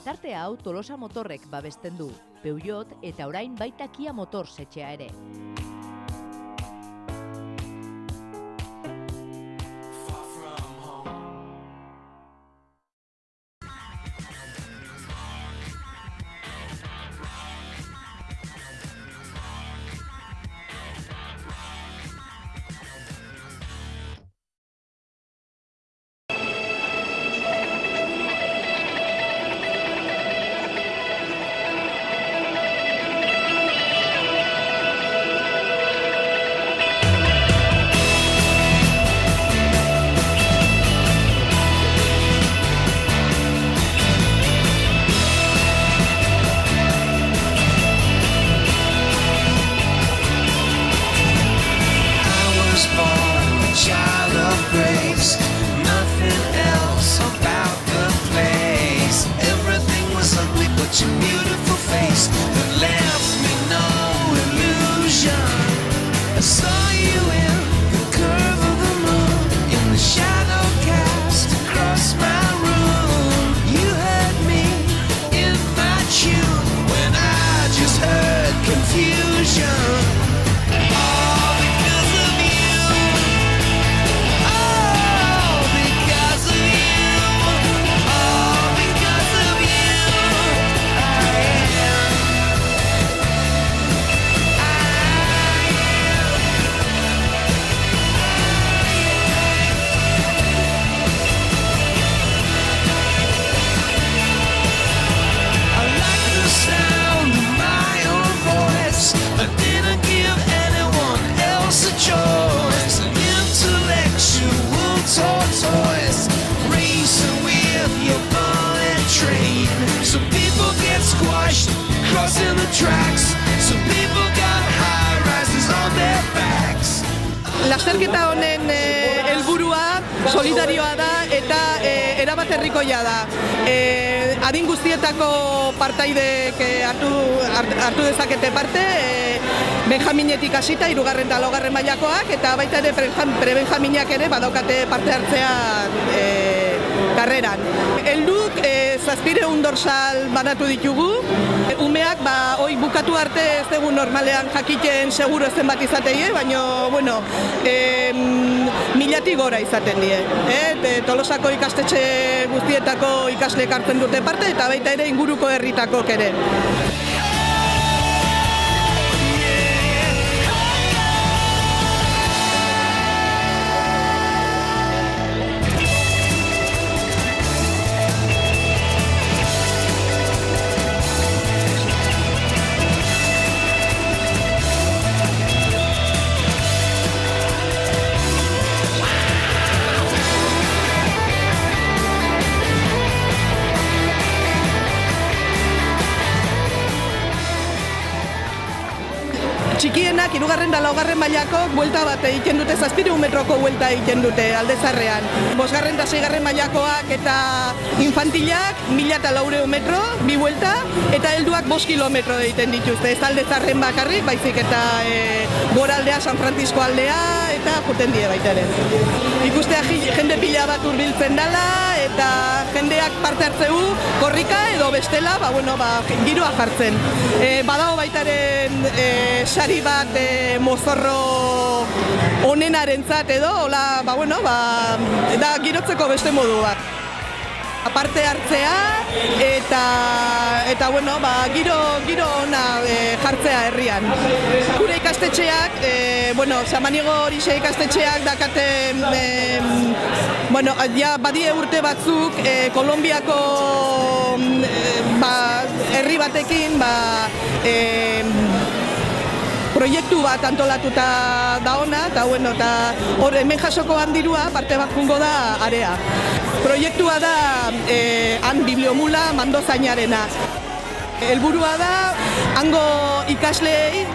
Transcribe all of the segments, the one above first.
Elkarte hau Tolosa Motorrek babesten du, Peugeot eta orain baita Kia Motors etxea ere. Lasterketa honen helburua solidarioa da eta erabat herrikoia da. Adin guztietako partaideek hartu dezakete parte, benjaminetik hasita, 3. eta 4. mailakoak, eta baita ere prebenjaminak ere badaukate parte hartzea karreran. Helduk 700 dorsal banatu ditugu. Umeak, hoi bukatu arte ez dugu normalean jakiten seguro ez zenbat izateie, baina, bueno, 1000-tik gora izaten die. Tolosako ikastetxe guztietako ikasleek hartzen dute parte, eta baita ere inguruko herritakok ere. Txikienak 3. eta 4. mailako buelta bat egiten dute, 700 metroko buelta egiten dute aldezarrean. 5. eta 6. mailakoak eta infantilak 1400 metro, 2 buelta, eta helduak 5 kilometro egiten dituzte. Ez aldezarren bakarrik, baizik eta goraldea, San Francisco aldea, eta juten die baita ere. Ikustea jende pila bat hurbiltzen dela, eta jendeak parte hartzeu korrika edo bestela, giroa jartzen. Badago baitaren sari bat mozorro onenarentzat edo, da girotzeko beste modu bat. Parte hartzea eta giro ona jartzea herrian. Gure ikastetxeak, Samaniego horixe ikastetxeak dakate, badie urte batzuk Kolonbiako herri batekin proiektu bat antolatuta da ona, eta hemen jasoko handirua parte bat jungo da area. Proiektua da han bibliomula mandozainarena. Helburua da hango ikasleei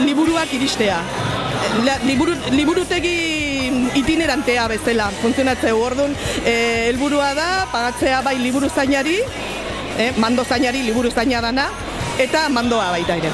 liburuak iristea. Liburutegi itinerantea bezala funtzionatzeu. Orduan, helburua da pagatzea bai liburuzainari, mandozainari liburuzaina dana, eta mandoa baita ere.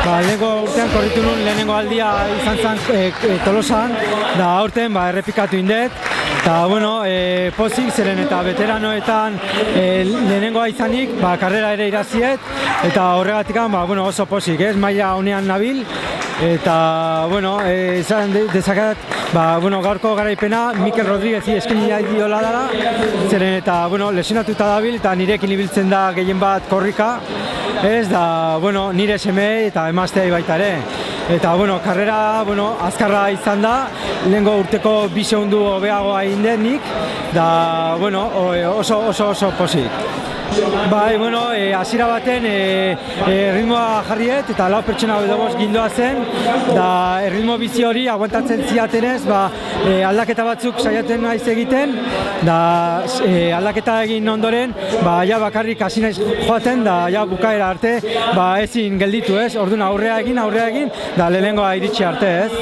Lehenengo urtean korritu nuen lehenengo aldia izan zen Tolosan, da aurten errepikatu indet. Eta, pozik zeren eta veteranoetan lehenengoa izanik, karrera ere iraziet, eta horregatik oso pozik, maila honean nabil. Eta, izan dezakat, gaurko garaipena Mikel Rodríguezi eskaini diola dela, zeren eta, lesionatuta dabil eta nirekin ibiltzen da gehien bat korrika, nire semei eta emazteai baita ere. Eta, karrera, azkarra izan da, lehengo urteko 2 segundu hobeagoa egin denik, da, oso pozik. Hasiera baten erritmoa jarriet eta 4 pertsona edo 5 gindoa zen, da erritmo bizi hori aguantatzen ziatenez, aldaketa batzuk saiatzen naiz egiten, da aldaketa egin ondoren, bakarrik hasi naiz joaten, da bukaera arte, ezin gelditu ez, orduan aurrea egin, da lehenengoa iritsi arte ez.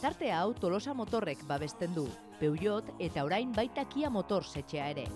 Tarte hau Tolosa Motorrek babesten du, Peugeot eta orain baita Kia Motors etxea ere.